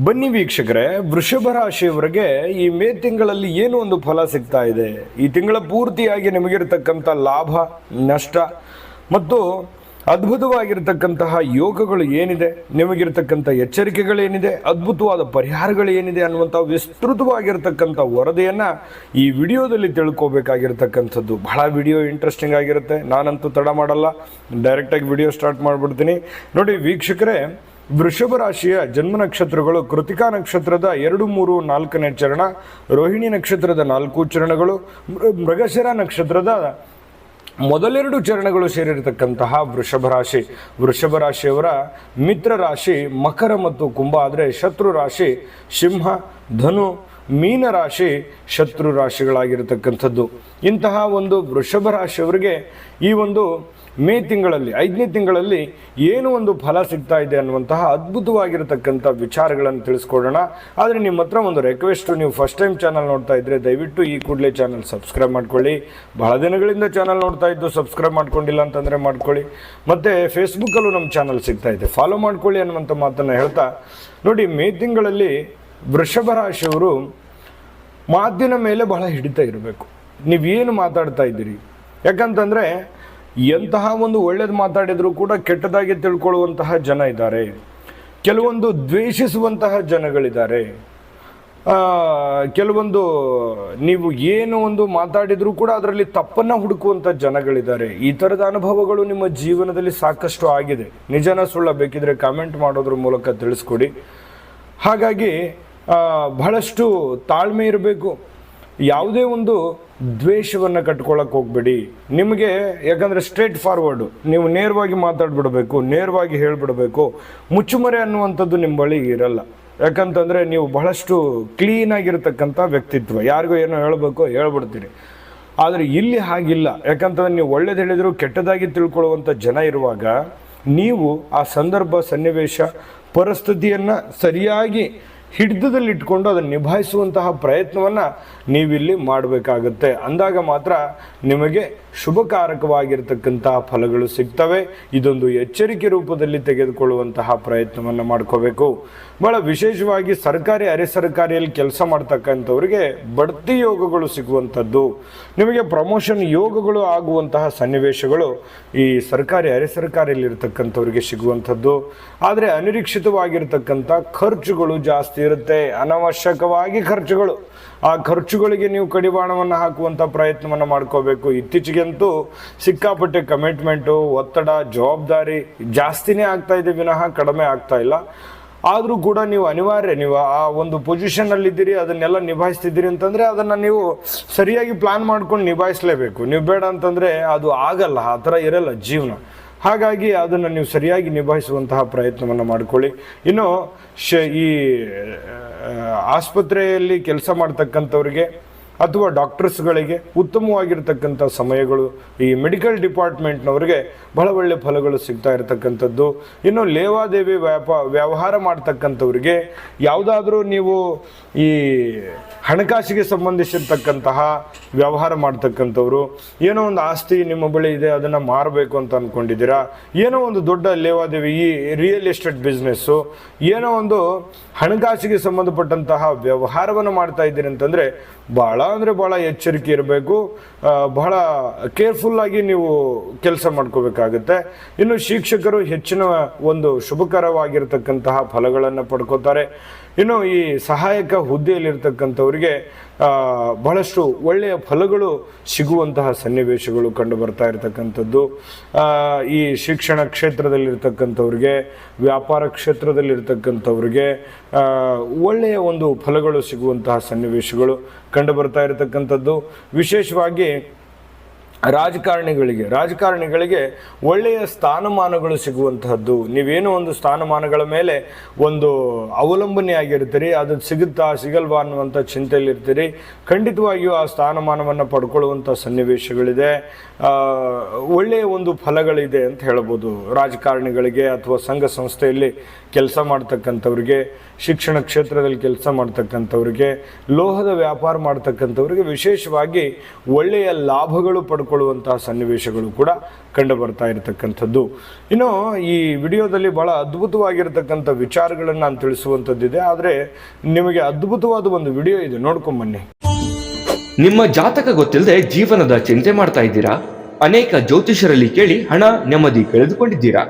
ಬನ್ನಿ ವೀಕ್ಷಕರೇ, ವೃಷಭ ರಾಶಿಯವರಿಗೆ ಈ ಮೇ ತಿಂಗಳಲ್ಲಿ ಏನು ಒಂದು ಫಲ ಸಿಗ್ತಾ ಇದೆ, ಈ ತಿಂಗಳ ಪೂರ್ತಿಯಾಗಿ ನಿಮಗಿರತಕ್ಕಂಥ ಲಾಭ ನಷ್ಟ ಮತ್ತು ಅದ್ಭುತವಾಗಿರ್ತಕ್ಕಂತಹ ಯೋಗಗಳು ಏನಿದೆ, ನಿಮಗಿರ್ತಕ್ಕಂಥ ಎಚ್ಚರಿಕೆಗಳೇನಿದೆ, ಅದ್ಭುತವಾದ ಪರಿಹಾರಗಳು ಏನಿದೆ ಅನ್ನುವಂಥ ವಿಸ್ತೃತವಾಗಿರ್ತಕ್ಕಂಥ ವರದಿಯನ್ನು ಈ ವಿಡಿಯೋದಲ್ಲಿ ತಿಳ್ಕೊಬೇಕಾಗಿರ್ತಕ್ಕಂಥದ್ದು. ಬಹಳ ವಿಡಿಯೋ ಇಂಟ್ರೆಸ್ಟಿಂಗ್ ಆಗಿರುತ್ತೆ. ನಾನಂತೂ ತಡ ಮಾಡಲ್ಲ, ಡೈರೆಕ್ಟಾಗಿ ವಿಡಿಯೋ ಸ್ಟಾರ್ಟ್ ಮಾಡಿಬಿಡ್ತೀನಿ. ನೋಡಿ ವೀಕ್ಷಕರೇ, ವೃಷಭ ರಾಶಿಯ ಜನ್ಮ ನಕ್ಷತ್ರಗಳು ಕೃತಿಕಾ ನಕ್ಷತ್ರದ 2, 3, 4ನೇ ಚರಣ, ರೋಹಿಣಿ ನಕ್ಷತ್ರದ 4 ಚರಣಗಳು, ಮೃಗಶಿರ ನಕ್ಷತ್ರದ ಮೊದಲೆರಡು ಚರಣಗಳು ಸೇರಿರತಕ್ಕಂತಹ ವೃಷಭ ರಾಶಿಯವರ ಮಿತ್ರ ರಾಶಿ ಮಕರ ಮತ್ತು ಕುಂಭ ಆದರೆ ಶತ್ರು ರಾಶಿ ಸಿಂಹ, ಧನು, ಮೀನ ರಾಶಿ ಶತ್ರು ರಾಶಿಗಳಾಗಿರತಕ್ಕಂಥದ್ದು. ಇಂತಹ ಒಂದು ವೃಷಭ ರಾಶಿಯವರಿಗೆ ಈ ಒಂದು ಮೇ ತಿಂಗಳಲ್ಲಿ 5ನೇ ತಿಂಗಳಲ್ಲಿ ಏನು ಒಂದು ಫಲ ಸಿಗ್ತಾ ಇದೆ ಅನ್ನುವಂತಹ ಅದ್ಭುತವಾಗಿರತಕ್ಕಂಥ ವಿಚಾರಗಳನ್ನು ತಿಳಿಸ್ಕೊಡೋಣ. ಆದರೆ ನಿಮ್ಮ ಹತ್ರ ಒಂದು ರಿಕ್ವೆಸ್ಟು, ನೀವು ಫಸ್ಟ್ ಟೈಮ್ ಚಾನಲ್ ನೋಡ್ತಾ ಇದ್ದರೆ ದಯವಿಟ್ಟು ಈ ಕೂಡಲೇ ಚಾನಲ್ ಸಬ್ಸ್ಕ್ರೈಬ್ ಮಾಡ್ಕೊಳ್ಳಿ. ಬಹಳ ದಿನಗಳಿಂದ ಚಾನಲ್ ನೋಡ್ತಾ ಇದ್ದು ಸಬ್ಸ್ಕ್ರೈಬ್ ಮಾಡ್ಕೊಂಡಿಲ್ಲ ಅಂತಂದರೆ ಮಾಡ್ಕೊಳ್ಳಿ. ಮತ್ತು ಫೇಸ್ಬುಕ್ಕಲ್ಲೂ ನಮ್ಮ ಚಾನಲ್ ಸಿಗ್ತಾ ಇದೆ, ಫಾಲೋ ಮಾಡ್ಕೊಳ್ಳಿ ಅನ್ನುವಂಥ ಮಾತನ್ನು ಹೇಳ್ತಾ, ನೋಡಿ ಮೇ ತಿಂಗಳಲ್ಲಿ ವೃಷಭ ರಾಶಿಯವರು ಮಾತಿನ ಮೇಲೆ ಬಹಳ ಹಿಡಿತಾ ಇರಬೇಕು. ನೀವೇನು ಮಾತಾಡ್ತಾ ಇದ್ದೀರಿ, ಯಾಕಂತಂದರೆ ಎಂತಹ ಒಂದು ಒಳ್ಳೇದು ಮಾತಾಡಿದರೂ ಕೂಡ ಕೆಟ್ಟದಾಗಿ ತಿಳ್ಕೊಳ್ಳುವಂತಹ ಜನ ಇದ್ದಾರೆ, ಕೆಲವೊಂದು ದ್ವೇಷಿಸುವಂತಹ ಜನಗಳಿದ್ದಾರೆ, ಕೆಲವೊಂದು ನೀವು ಏನು ಒಂದು ಮಾತಾಡಿದರೂ ಕೂಡ ಅದರಲ್ಲಿ ತಪ್ಪನ್ನು ಹುಡುಕುವಂಥ ಜನಗಳಿದ್ದಾರೆ. ಈ ಥರದ ಅನುಭವಗಳು ನಿಮ್ಮ ಜೀವನದಲ್ಲಿ ಸಾಕಷ್ಟು ಆಗಿದೆ. ನಿಜನ ಸುಳ್ಳ ಬೇಕಿದ್ರೆ ಕಾಮೆಂಟ್ ಮಾಡೋದ್ರ ಮೂಲಕ ತಿಳಿಸ್ಕೊಡಿ. ಹಾಗಾಗಿ ಬಹಳಷ್ಟು ತಾಳ್ಮೆ ಇರಬೇಕು. ಯಾವುದೇ ಒಂದು ದ್ವೇಷವನ್ನು ಕಟ್ಕೊಳ್ಳೋಕೆ ಹೋಗಬೇಡಿ. ನಿಮಗೆ ಯಾಕಂದರೆ ಸ್ಟ್ರೇಟ್ ಫಾರ್ವರ್ಡು, ನೀವು ನೇರವಾಗಿ ಮಾತಾಡ್ಬಿಡಬೇಕು, ನೇರವಾಗಿ ಹೇಳಿಬಿಡಬೇಕು. ಮುಚ್ಚುಮರೆ ಅನ್ನುವಂಥದ್ದು ನಿಮ್ಮ ಬಳಿ ಇರಲ್ಲ. ಯಾಕಂತಂದರೆ ನೀವು ಬಹಳಷ್ಟು ಕ್ಲೀನಾಗಿರ್ತಕ್ಕಂಥ ವ್ಯಕ್ತಿತ್ವ, ಯಾರಿಗೂ ಏನೋ ಹೇಳಬೇಕು ಹೇಳ್ಬಿಡ್ತೀರಿ. ಆದರೆ ಇಲ್ಲಿ ಹಾಗಿಲ್ಲ. ಯಾಕಂತಂದರೆ ನೀವು ಒಳ್ಳೇದು ಹೇಳಿದರೂ ಕೆಟ್ಟದಾಗಿ ತಿಳ್ಕೊಳ್ಳುವಂಥ ಜನ ಇರುವಾಗ ನೀವು ಆ ಸಂದರ್ಭ, ಸನ್ನಿವೇಶ, ಪರಿಸ್ಥಿತಿಯನ್ನು ಸರಿಯಾಗಿ ಹಿಡಿತದಲ್ಲಿಟ್ಕೊಂಡು ಅದನ್ನು ನಿಭಾಯಿಸುವಂತಹ ಪ್ರಯತ್ನವನ್ನು ನೀವಿಲ್ಲಿ ಮಾಡಬೇಕಾಗುತ್ತೆ. ಅಂದಾಗ ಮಾತ್ರ ನಿಮಗೆ ಶುಭಕಾರಕವಾಗಿರ್ತಕ್ಕಂತಹ ಫಲಗಳು ಸಿಗ್ತವೆ. ಇದೊಂದು ಎಚ್ಚರಿಕೆ ರೂಪದಲ್ಲಿ ತೆಗೆದುಕೊಳ್ಳುವಂತಹ ಪ್ರಯತ್ನವನ್ನು ಮಾಡ್ಕೋಬೇಕು. ಭಾಳ ವಿಶೇಷವಾಗಿ ಸರ್ಕಾರಿ, ಅರೆ ಸರ್ಕಾರಿಯಲ್ಲಿ ಕೆಲಸ ಮಾಡ್ತಕ್ಕಂಥವ್ರಿಗೆ ಬಡ್ತಿ ಯೋಗಗಳು ಸಿಗುವಂಥದ್ದು, ನಿಮಗೆ ಪ್ರಮೋಷನ್ ಯೋಗಗಳು ಆಗುವಂತಹ ಸನ್ನಿವೇಶಗಳು ಈ ಸರ್ಕಾರಿ, ಅರೆ ಸರ್ಕಾರಿಯಲ್ಲಿರ್ತಕ್ಕಂಥವ್ರಿಗೆ ಸಿಗುವಂಥದ್ದು. ಆದರೆ ಅನಿರೀಕ್ಷಿತವಾಗಿರ್ತಕ್ಕಂಥ ಖರ್ಚುಗಳು ಜಾಸ್ತಿ ಇರುತ್ತೆ, ಅನವಶ್ಯಕವಾಗಿ ಖರ್ಚುಗಳು. ಆ ಖರ್ಚುಗಳಿಗೆ ನೀವು ಕಡಿವಾಣವನ್ನು ಹಾಕುವಂಥ ಪ್ರಯತ್ನವನ್ನು ಮಾಡ್ಕೋಬೇಕು. ಇತ್ತೀಚೆಗಂತೂ ಸಿಕ್ಕಾಪಟ್ಟೆ ಕಮಿಟ್ಮೆಂಟು, ಒತ್ತಡ, ಜವಾಬ್ದಾರಿ ಜಾಸ್ತಿನೇ ಆಗ್ತಾ ಇದೆ ವಿನಃ ಕಡಿಮೆ ಆಗ್ತಾ ಇಲ್ಲ. ಆದರೂ ಕೂಡ ನೀವು ಅನಿವಾರ್ಯ, ನೀವು ಆ ಒಂದು ಪೊಸಿಷನ್ನಲ್ಲಿದ್ದೀರಿ, ಅದನ್ನೆಲ್ಲ ನಿಭಾಯಿಸ್ತಿದ್ದೀರಿ ಅಂತಂದರೆ ಅದನ್ನು ನೀವು ಸರಿಯಾಗಿ ಪ್ಲ್ಯಾನ್ ಮಾಡ್ಕೊಂಡು ನಿಭಾಯಿಸಲೇಬೇಕು. ನೀವು ಬೇಡ ಅಂತಂದರೆ ಅದು ಆಗಲ್ಲ, ಆ ಥರ ಇರಲ್ಲ ಜೀವನ. ಹಾಗಾಗಿ ಅದನ್ನು ನೀವು ಸರಿಯಾಗಿ ನಿಭಾಯಿಸುವಂತಹ ಪ್ರಯತ್ನವನ್ನು ಮಾಡಿಕೊಳ್ಳಿ. ಇನ್ನು ಈ ಆಸ್ಪತ್ರೆಯಲ್ಲಿ ಕೆಲಸ ಮಾಡ್ತಕ್ಕಂಥವ್ರಿಗೆ ಅಥವಾ ಡಾಕ್ಟರ್ಸ್ಗಳಿಗೆ ಉತ್ತಮವಾಗಿರ್ತಕ್ಕಂಥ ಸಮಯಗಳು, ಈ ಮೆಡಿಕಲ್ ಡಿಪಾರ್ಟ್ಮೆಂಟ್ನವ್ರಿಗೆ ಬಹಳ ಒಳ್ಳೆಯ ಫಲಗಳು ಸಿಗ್ತಾ ಇರತಕ್ಕಂಥದ್ದು. ಇನ್ನು ಲೇವಾದೇವಿ ವ್ಯವಹಾರ ಮಾಡ್ತಕ್ಕಂಥವ್ರಿಗೆ, ಯಾವುದಾದ್ರೂ ನೀವು ಈ ಹಣಕಾಸಿಗೆ ಸಂಬಂಧಿಸಿರ್ತಕ್ಕಂತಹ ವ್ಯವಹಾರ ಮಾಡ್ತಕ್ಕಂಥವ್ರು, ಏನೋ ಒಂದು ಆಸ್ತಿ ನಿಮ್ಮ ಬಳಿ ಇದೆ, ಅದನ್ನು ಮಾರಬೇಕು ಅಂತ ಅಂದ್ಕೊಂಡಿದ್ದೀರಾ, ಏನೋ ಒಂದು ದೊಡ್ಡ ಲೇವಾದೇವಿ, ಈ ರಿಯಲ್ ಎಸ್ಟೇಟ್ ಬಿಸ್ನೆಸ್ಸು, ಏನೋ ಒಂದು ಹಣಕಾಸಿಗೆ ಸಂಬಂಧಪಟ್ಟಂತಹ ವ್ಯವಹಾರವನ್ನು ಮಾಡ್ತಾ ಇದ್ದೀರಿ ಅಂತಂದರೆ ಭಾಳ ಅಂದರೆ ಭಾಳ ಎಚ್ಚರಿಕೆ ಇರಬೇಕು. ಬಹಳ ಕೇರ್ಫುಲ್ಲಾಗಿ ನೀವು ಕೆಲಸ ಮಾಡ್ಕೋಬೇಕಾಗುತ್ತೆ. ಇನ್ನು ಶಿಕ್ಷಕರು ಹೆಚ್ಚಿನ ಒಂದು ಶುಭಕರವಾಗಿರ್ತಕ್ಕಂತಹ ಫಲಗಳನ್ನು ಪಡ್ಕೋತಾರೆ. ಇನ್ನು ಈ ಸಹಾಯಕ ಹುದ್ದೆಯಲ್ಲಿರ್ತಕ್ಕಂಥವರಿಗೆ ಬಹಳಷ್ಟು ಒಳ್ಳೆಯ ಫಲಗಳು ಸಿಗುವಂತಹ ಸನ್ನಿವೇಶಗಳು ಕಂಡು ಬರ್ತಾ ಇರತಕ್ಕಂಥದ್ದು. ಈ ಶಿಕ್ಷಣ ಕ್ಷೇತ್ರದಲ್ಲಿರ್ತಕ್ಕಂಥವ್ರಿಗೆ, ವ್ಯಾಪಾರ ಕ್ಷೇತ್ರದಲ್ಲಿರ್ತಕ್ಕಂಥವ್ರಿಗೆ ಒಳ್ಳೆಯ ಒಂದು ಫಲಗಳು ಸಿಗುವಂತಹ ಸನ್ನಿವೇಶಗಳು ಕಂಡು ಬರ್ತಾ ಇರತಕ್ಕಂಥದ್ದು. ವಿಶೇಷವಾಗಿ ರಾಜಕಾರಣಿಗಳಿಗೆ ಒಳ್ಳೆಯ ಸ್ಥಾನಮಾನಗಳು ಸಿಗುವಂತಹದ್ದು. ನೀವೇನೋ ಒಂದು ಸ್ಥಾನಮಾನಗಳ ಮೇಲೆ ಒಂದು ಅವಲಂಬನೆಯಾಗಿರ್ತೀರಿ, ಅದು ಸಿಗುತ್ತಾ ಸಿಗಲ್ವಾ ಅನ್ನುವಂಥ ಚಿಂತೆಯಲ್ಲಿರ್ತೀರಿ. ಖಂಡಿತವಾಗಿಯೂ ಆ ಸ್ಥಾನಮಾನವನ್ನು ಪಡ್ಕೊಳ್ಳುವಂಥ ಸನ್ನಿವೇಶಗಳಿದೆ. ಒಳ್ಳೆಯ ಒಂದು ಫಲಗಳಿದೆ ಅಂತ ಹೇಳ್ಬೋದು. ರಾಜಕಾರಣಿಗಳಿಗೆ ಅಥವಾ ಸಂಘ ಸಂಸ್ಥೆಯಲ್ಲಿ ಕೆಲಸ ಮಾಡ್ತಕ್ಕಂಥವ್ರಿಗೆ, ಶಿಕ್ಷಣ ಕ್ಷೇತ್ರದಲ್ಲಿ ಕೆಲಸ ಮಾಡ್ತಕ್ಕಂಥವ್ರಿಗೆ, ಲೋಹದ ವ್ಯಾಪಾರ ಮಾಡ್ತಕ್ಕಂಥವ್ರಿಗೆ ವಿಶೇಷವಾಗಿ ಒಳ್ಳೆಯ ಲಾಭಗಳು ಕಳ್ಕೊಳ್ಳುವಂತಹ ಸನ್ನಿವೇಶಗಳು ಕೂಡ ಕಂಡು ಬರ್ತಾ ಇರತಕ್ಕಂಥದ್ದು. ಇನ್ನು ಈ ವಿಡಿಯೋದಲ್ಲಿ ಬಹಳ ಅದ್ಭುತವಾಗಿರತಕ್ಕಂಥ ವಿಚಾರಗಳನ್ನು ನಾನು ತಿಳಿಸುವಂಥದ್ದಿದೆ. ಆದರೆ ನಿಮಗೆ ಅದ್ಭುತವಾದ ಒಂದು ವಿಡಿಯೋ ಇದೆ, ನೋಡ್ಕೊಂಬನ್ನಿ. ನಿಮ್ಮ ಜಾತಕ ಗೊತ್ತಿಲ್ಲದೆ ಜೀವನದ ಚಿಂತೆ ಮಾಡ್ತಾ ಇದ್ದೀರಾ? ಅನೇಕ ಜ್ಯೋತಿಷರಲ್ಲಿ ಕೇಳಿ ಹಣ ನೆಮ್ಮದಿ ಕಳೆದುಕೊಂಡಿದ್ದೀರಾ?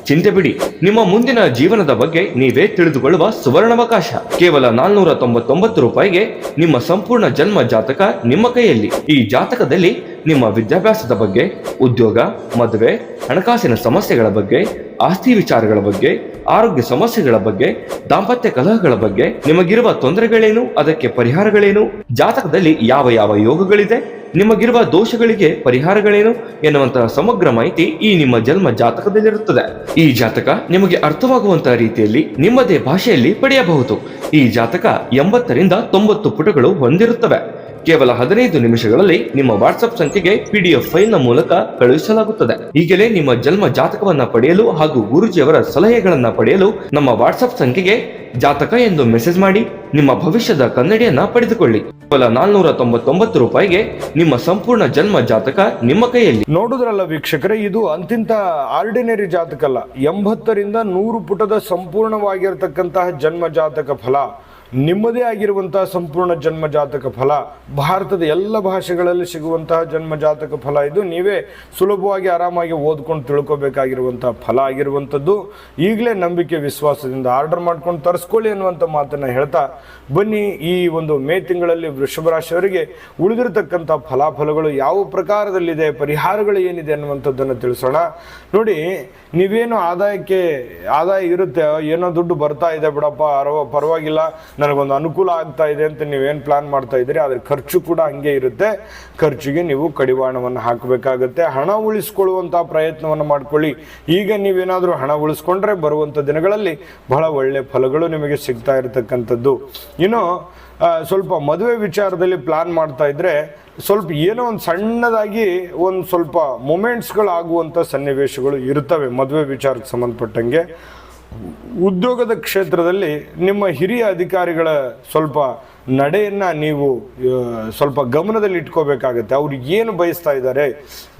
ಚಿಂತೆ ಬಿಡಿ, ನಿಮ್ಮ ಮುಂದಿನ ಜೀವನದ ಬಗ್ಗೆ ನೀವೇ ತಿಳಿದುಕೊಳ್ಳುವ ಸುವರ್ಣಾವಕಾಶ. ಕೇವಲ 499 ರೂಪಾಯಿಗೆ ನಿಮ್ಮ ಸಂಪೂರ್ಣ ಜನ್ಮ ಜಾತಕ ನಿಮ್ಮ ಕೈಯಲ್ಲಿ. ಈ ಜಾತಕದಲ್ಲಿ ನಿಮ್ಮ ವಿದ್ಯಾಭ್ಯಾಸದ ಬಗ್ಗೆ, ಉದ್ಯೋಗ, ಮದುವೆ, ಹಣಕಾಸಿನ ಸಮಸ್ಯೆಗಳ ಬಗ್ಗೆ, ಆಸ್ತಿ ವಿಚಾರಗಳ ಬಗ್ಗೆ, ಆರೋಗ್ಯ ಸಮಸ್ಯೆಗಳ ಬಗ್ಗೆ, ದಾಂಪತ್ಯ ಕಲಹಗಳ ಬಗ್ಗೆ, ನಿಮಗಿರುವ ತೊಂದರೆಗಳೇನು, ಅದಕ್ಕೆ ಪರಿಹಾರಗಳೇನು, ಜಾತಕದಲ್ಲಿ ಯಾವ ಯಾವ ಯೋಗಗಳಿದೆ, ನಿಮಗಿರುವ ದೋಷಗಳಿಗೆ ಪರಿಹಾರಗಳೇನು ಎನ್ನುವಂತಹ ಸಮಗ್ರ ಮಾಹಿತಿ ಈ ನಿಮ್ಮ ಜನ್ಮ ಜಾತಕದಲ್ಲಿರುತ್ತದೆ. ಈ ಜಾತಕ ನಿಮಗೆ ಅರ್ಥವಾಗುವಂತಹ ರೀತಿಯಲ್ಲಿ ನಿಮ್ಮದೇ ಭಾಷೆಯಲ್ಲಿ ಪಡೆಯಬಹುದು. ಈ ಜಾತಕ 80ರಿಂದ 90 ಪುಟಗಳು ಹೊಂದಿರುತ್ತವೆ. ಕೇವಲ 15 ನಿಮಿಷಗಳಲ್ಲಿ ನಿಮ್ಮ ವಾಟ್ಸ್ಆಪ್ ಸಂಖ್ಯೆಗೆ PDF ಫೈಲ್ನ ಮೂಲಕ ಕಳುಹಿಸಲಾಗುತ್ತದೆ. ಈಗಲೇ ನಿಮ್ಮ ಜನ್ಮ ಜಾತಕವನ್ನ ಪಡೆಯಲು ಹಾಗೂ ಗುರುಜಿಯವರ ಸಲಹೆಗಳನ್ನ ಪಡೆಯಲು ನಮ್ಮ ವಾಟ್ಸ್ಆಪ್ ಸಂಖ್ಯೆಗೆ ಜಾತಕ ಎಂದು ಮೆಸೇಜ್ ಮಾಡಿ ನಿಮ್ಮ ಭವಿಷ್ಯದ ಕನ್ನಡಿಯನ್ನ ಪಡೆದುಕೊಳ್ಳಿ. ಕೇವಲ 499 ರೂಪಾಯಿಗೆ ನಿಮ್ಮ ಸಂಪೂರ್ಣ ಜನ್ಮ ಜಾತಕ ನಿಮ್ಮ ಕೈಯಲ್ಲಿ. ನೋಡುದ್ರಲ್ಲ ವೀಕ್ಷಕರೇ, ಇದು ಅಂತಿಂತ ಆರ್ಡಿನರಿ ಜಾತಕ ಅಲ್ಲ. 80ರಿಂದ 100 ಪುಟದ ಸಂಪೂರ್ಣವಾಗಿರತಕ್ಕಂತಹ ಜನ್ಮ ಜಾತಕ ಫಲ, ನಿಮ್ಮದೇ ಆಗಿರುವಂತಹ ಸಂಪೂರ್ಣ ಜನ್ಮ ಜಾತಕ ಫಲ, ಭಾರತದ ಎಲ್ಲ ಭಾಷೆಗಳಲ್ಲಿ ಸಿಗುವಂತಹ ಜನ್ಮ ಜಾತಕ ಫಲ. ಇದು ನೀವೇ ಸುಲಭವಾಗಿ ಆರಾಮಾಗಿ ಓದ್ಕೊಂಡು ತಿಳ್ಕೊಬೇಕಾಗಿರುವಂತಹ ಫಲ ಆಗಿರುವಂಥದ್ದು. ಈಗಲೇ ನಂಬಿಕೆ ವಿಶ್ವಾಸದಿಂದ ಆರ್ಡರ್ ಮಾಡ್ಕೊಂಡು ತರಿಸ್ಕೊಳ್ಳಿ ಅನ್ನುವಂಥ ಮಾತನ್ನು ಹೇಳ್ತಾ ಬನ್ನಿ, ಈ ಒಂದು ಮೇ ತಿಂಗಳಲ್ಲಿ ವೃಷಭ ರಾಶಿಯವರಿಗೆ ಉಳಿದಿರತಕ್ಕಂಥ ಫಲಾಫಲಗಳು ಯಾವ ಪ್ರಕಾರದಲ್ಲಿದೆ, ಪರಿಹಾರಗಳು ಏನಿದೆ ಅನ್ನುವಂಥದ್ದನ್ನು ತಿಳಿಸೋಣ. ನೋಡಿ, ನೀವೇನು ಆದಾಯ ಇರುತ್ತೆ, ಏನೋ ದುಡ್ಡು ಬರ್ತಾ ಇದೆ ಬಿಡಪ್ಪ, ಪರವಾಗಿಲ್ಲ, ನನಗೊಂದು ಅನುಕೂಲ ಆಗ್ತಾ ಇದೆ ಅಂತ ನೀವೇನು ಪ್ಲಾನ್ ಮಾಡ್ತಾ ಇದ್ದೀರಿ, ಆದರೆ ಖರ್ಚು ಕೂಡ ಹಂಗೆ ಇರುತ್ತೆ. ಖರ್ಚಿಗೆ ನೀವು ಕಡಿವಾಣವನ್ನು ಹಾಕಬೇಕಾಗುತ್ತೆ. ಹಣ ಉಳಿಸ್ಕೊಳ್ಳುವಂತಹ ಪ್ರಯತ್ನವನ್ನು ಮಾಡ್ಕೊಳ್ಳಿ. ಈಗ ನೀವೇನಾದರೂ ಹಣ ಉಳಿಸ್ಕೊಂಡ್ರೆ ಬರುವಂಥ ದಿನಗಳಲ್ಲಿ ಬಹಳ ಒಳ್ಳೆ ಫಲಗಳು ನಿಮಗೆ ಸಿಗ್ತಾ ಇರತಕ್ಕಂಥದ್ದು. ಇನ್ನು ಸ್ವಲ್ಪ ಮದುವೆ ವಿಚಾರದಲ್ಲಿ ಪ್ಲಾನ್ ಮಾಡ್ತಾ ಇದ್ರೆ ಸ್ವಲ್ಪ ಏನೋ ಒಂದು ಸಣ್ಣದಾಗಿ ಒಂದು ಸ್ವಲ್ಪ ಮೊಮೆಂಟ್ಸ್ಗಳಾಗುವಂಥ ಸನ್ನಿವೇಶಗಳು ಇರ್ತವೆ ಮದುವೆ ವಿಚಾರಕ್ಕೆ ಸಂಬಂಧಪಟ್ಟಂಗೆ. ಉದ್ಯೋಗದ ಕ್ಷೇತ್ರದಲ್ಲಿ ನಿಮ್ಮ ಹಿರಿಯ ಅಧಿಕಾರಿಗಳ ಸ್ವಲ್ಪ ನಡೆಯನ್ನು ನೀವು ಸ್ವಲ್ಪ ಗಮನದಲ್ಲಿ ಇಟ್ಕೋಬೇಕಾಗತ್ತೆ. ಅವ್ರು ಏನು ಬಯಸ್ತಾ ಇದ್ದಾರೆ,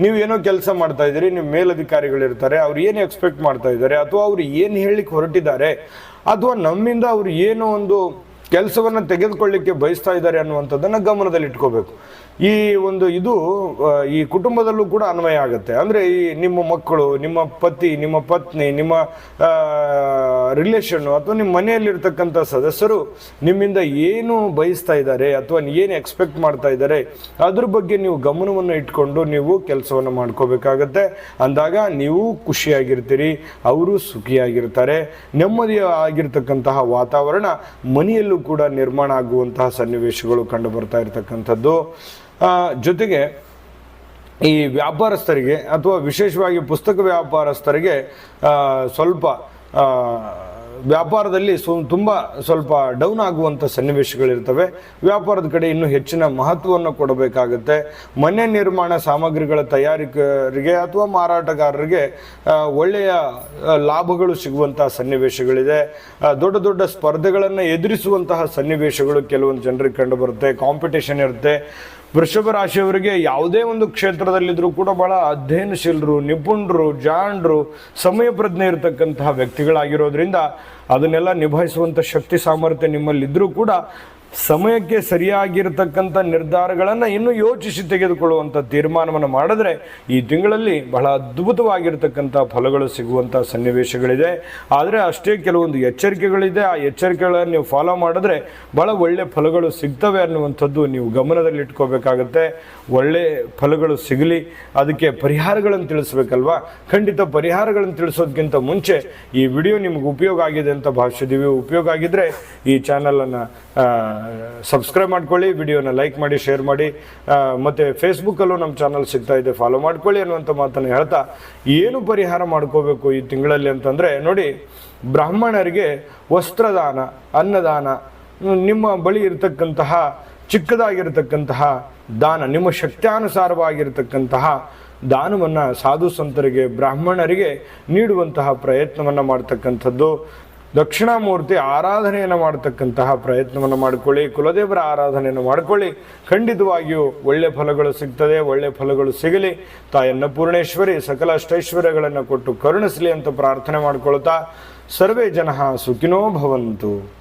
ನೀವು ಏನೋ ಕೆಲಸ ಮಾಡ್ತಾ ಇದ್ದೀರಿ, ನಿಮ್ಮ ಮೇಲಧಿಕಾರಿಗಳಿರ್ತಾರೆ, ಅವ್ರು ಏನು ಎಕ್ಸ್ಪೆಕ್ಟ್ ಮಾಡ್ತಾ ಇದ್ದಾರೆ, ಅಥವಾ ಅವ್ರು ಏನು ಹೇಳಲಿಕ್ಕೆ ಹೊರಟಿದ್ದಾರೆ, ಅಥವಾ ನಮ್ಮಿಂದ ಅವರು ಏನೋ ಒಂದು ಕೆಲಸವನ್ನು ತೆಗೆದುಕೊಳ್ಳಿಕ್ಕೆ ಬಯಸ್ತಾ ಇದ್ದಾರೆ ಅನ್ನುವಂಥದ್ದನ್ನು ಗಮನದಲ್ಲಿ ಇಟ್ಕೋಬೇಕು. ಈ ಒಂದು ಇದು ಈ ಕುಟುಂಬದಲ್ಲೂ ಕೂಡ ಅನ್ವಯ ಆಗುತ್ತೆ. ಅಂದರೆ ಈ ನಿಮ್ಮ ಮಕ್ಕಳು, ನಿಮ್ಮ ಪತಿ, ನಿಮ್ಮ ಪತ್ನಿ, ನಿಮ್ಮ ರಿಲೇಷನ್ನು ಅಥವಾ ನಿಮ್ಮ ಮನೆಯಲ್ಲಿರ್ತಕ್ಕಂಥ ಸದಸ್ಯರು ನಿಮ್ಮಿಂದ ಏನು ಬಯಸ್ತಾ ಇದ್ದಾರೆ ಅಥವಾ ಏನು ಎಕ್ಸ್ಪೆಕ್ಟ್ ಮಾಡ್ತಾ ಇದ್ದಾರೆ, ಅದ್ರ ಬಗ್ಗೆ ನೀವು ಗಮನವನ್ನು ಇಟ್ಕೊಂಡು ನೀವು ಕೆಲಸವನ್ನು ಮಾಡ್ಕೋಬೇಕಾಗತ್ತೆ. ಅಂದಾಗ ನೀವು ಖುಷಿಯಾಗಿರ್ತೀರಿ, ಅವರು ಸುಖಿಯಾಗಿರ್ತಾರೆ. ನೆಮ್ಮದಿಯಾಗಿರ್ತಕ್ಕಂತಹ ವಾತಾವರಣ ಮನೆಯಲ್ಲೂ ಕೂಡ ನಿರ್ಮಾಣ ಆಗುವಂತಹ ಸನ್ನಿವೇಶಗಳು ಕಂಡು ಬರ್ತಾ ಇರತಕ್ಕಂಥದ್ದು. ಜೊತೆಗೆ ಈ ವ್ಯಾಪಾರಸ್ಥರಿಗೆ ಅಥವಾ ವಿಶೇಷವಾಗಿ ಪುಸ್ತಕ ವ್ಯಾಪಾರಸ್ಥರಿಗೆ ಸ್ವಲ್ಪ ವ್ಯಾಪಾರದಲ್ಲಿ ತುಂಬ ಸ್ವಲ್ಪ ಡೌನ್ ಆಗುವಂಥ ಸನ್ನಿವೇಶಗಳಿರ್ತವೆ. ವ್ಯಾಪಾರದ ಕಡೆ ಇನ್ನೂ ಹೆಚ್ಚಿನ ಮಹತ್ವವನ್ನು ಕೊಡಬೇಕಾಗುತ್ತೆ. ಮನೆ ನಿರ್ಮಾಣ ಸಾಮಗ್ರಿಗಳ ತಯಾರಿಕರಿಗೆ ಅಥವಾ ಮಾರಾಟಗಾರರಿಗೆ ಒಳ್ಳೆಯ ಲಾಭಗಳು ಸಿಗುವಂತಹ ಸನ್ನಿವೇಶಗಳಿದೆ. ದೊಡ್ಡ ದೊಡ್ಡ ಸ್ಪರ್ಧೆಗಳನ್ನು ಎದುರಿಸುವಂತಹ ಸನ್ನಿವೇಶಗಳು ಕೆಲವೊಂದು ಜನರಿಗೆ ಕಂಡುಬರುತ್ತೆ. ಕಾಂಪಿಟೇಷನ್ ಇರುತ್ತೆ. ವೃಷಭ ರಾಶಿಯವರಿಗೆ ಯಾವುದೇ ಒಂದು ಕ್ಷೇತ್ರದಲ್ಲಿದ್ದರೂ ಕೂಡ ಬಹಳ ಅಧ್ಯಯನಶೀಲರು, ನಿಪುಣರು, ಜಾಣರು, ಸಮಯ ಪ್ರಜ್ಞೆ ಇರತಕ್ಕಂತಹ ವ್ಯಕ್ತಿಗಳಾಗಿರೋದ್ರಿಂದ ಅದನ್ನೆಲ್ಲ ನಿಭಾಯಿಸುವಂಥ ಶಕ್ತಿ ಸಾಮರ್ಥ್ಯ ನಿಮ್ಮಲ್ಲಿದ್ದರೂ ಕೂಡ ಸಮಯಕ್ಕೆ ಸರಿಯಾಗಿರ್ತಕ್ಕಂಥ ನಿರ್ಧಾರಗಳನ್ನು ಇನ್ನೂ ಯೋಚಿಸಿ ತೆಗೆದುಕೊಳ್ಳುವಂಥ ತೀರ್ಮಾನವನ್ನು ಮಾಡಿದ್ರೆ ಈ ತಿಂಗಳಲ್ಲಿ ಬಹಳ ಅದ್ಭುತವಾಗಿರ್ತಕ್ಕಂಥ ಫಲಗಳು ಸಿಗುವಂಥ ಸನ್ನಿವೇಶಗಳಿದೆ. ಆದರೆ ಅಷ್ಟೇ ಕೆಲವೊಂದು ಎಚ್ಚರಿಕೆಗಳಿದೆ. ಆ ಎಚ್ಚರಿಕೆಗಳನ್ನು ನೀವು ಫಾಲೋ ಮಾಡಿದ್ರೆ ಬಹಳ ಒಳ್ಳೆ ಫಲಗಳು ಸಿಗ್ತವೆ ಅನ್ನುವಂಥದ್ದು ನೀವು ಗಮನದಲ್ಲಿ ಇಟ್ಕೋಬೇಕಾಗತ್ತೆ. ಒಳ್ಳೆ ಫಲಗಳು ಸಿಗಲಿ, ಅದಕ್ಕೆ ಪರಿಹಾರಗಳನ್ನು ತಿಳಿಸ್ಬೇಕಲ್ವಾ. ಖಂಡಿತ ಪರಿಹಾರಗಳನ್ನು ತಿಳಿಸೋದಕ್ಕಿಂತ ಮುಂಚೆ ಈ ವಿಡಿಯೋ ನಿಮ್ಗೆ ಉಪಯೋಗ ಆಗಿದೆ ಅಂತ ಭಾವಿಸಿದ್ದೀವಿ. ಉಪಯೋಗ ಆಗಿದ್ದರೆ ಈ ಚಾನಲನ್ನು ಸಬ್ಸ್ಕ್ರೈಬ್ ಮಾಡ್ಕೊಳ್ಳಿ, ವಿಡಿಯೋನ ಲೈಕ್ ಮಾಡಿ, ಶೇರ್ ಮಾಡಿ, ಮತ್ತು ಫೇಸ್ಬುಕ್ಕಲ್ಲೂ ನಮ್ಮ ಚಾನಲ್ ಸಿಗ್ತಾ ಇದೆ, ಫಾಲೋ ಮಾಡ್ಕೊಳ್ಳಿ ಅನ್ನುವಂಥ ಮಾತನ್ನು ಹೇಳ್ತಾ ಏನು ಪರಿಹಾರ ಮಾಡ್ಕೋಬೇಕು ಈ ತಿಂಗಳಲ್ಲಿ ಅಂತಂದರೆ, ನೋಡಿ, ಬ್ರಾಹ್ಮಣರಿಗೆ ವಸ್ತ್ರದಾನ, ಅನ್ನದಾನ, ನಿಮ್ಮ ಬಳಿ ಇರತಕ್ಕಂತಹ ಚಿಕ್ಕದಾಗಿರ್ತಕ್ಕಂತಹ ದಾನ, ನಿಮ್ಮ ಶಕ್ತ್ಯಾನುಸಾರವಾಗಿರ್ತಕ್ಕಂತಹ ದಾನವನ್ನು ಸಾಧು ಸಂತರಿಗೆ, ಬ್ರಾಹ್ಮಣರಿಗೆ ನೀಡುವಂತಹ ಪ್ರಯತ್ನವನ್ನು ಮಾಡ್ತಕ್ಕಂಥದ್ದು. ದಕ್ಷಿಣಾಮೂರ್ತಿ ಆರಾಧನೆಯನ್ನು ಮಾಡತಕ್ಕಂತಹ ಪ್ರಯತ್ನವನ್ನು ಮಾಡಿಕೊಳ್ಳಿ. ಕುಲದೇವರ ಆರಾಧನೆಯನ್ನು ಮಾಡಿಕೊಳ್ಳಿ. ಖಂಡಿತವಾಗಿಯೂ ಒಳ್ಳೆ ಫಲಗಳು ಸಿಗ್ತದೆ. ಒಳ್ಳೆ ಫಲಗಳು ಸಿಗಲಿ. ತಾಯನ್ನಪೂರ್ಣೇಶ್ವರಿ ಸಕಲ ಅಷ್ಟೈಶ್ವರ್ಯಗಳನ್ನು ಕೊಟ್ಟು ಕರುಣಿಸಲಿ ಅಂತ ಪ್ರಾರ್ಥನೆ ಮಾಡಿಕೊಳ್ತಾ ಸರ್ವೇ ಜನಃ ಸುಖಿನೋ ಭವಂತು.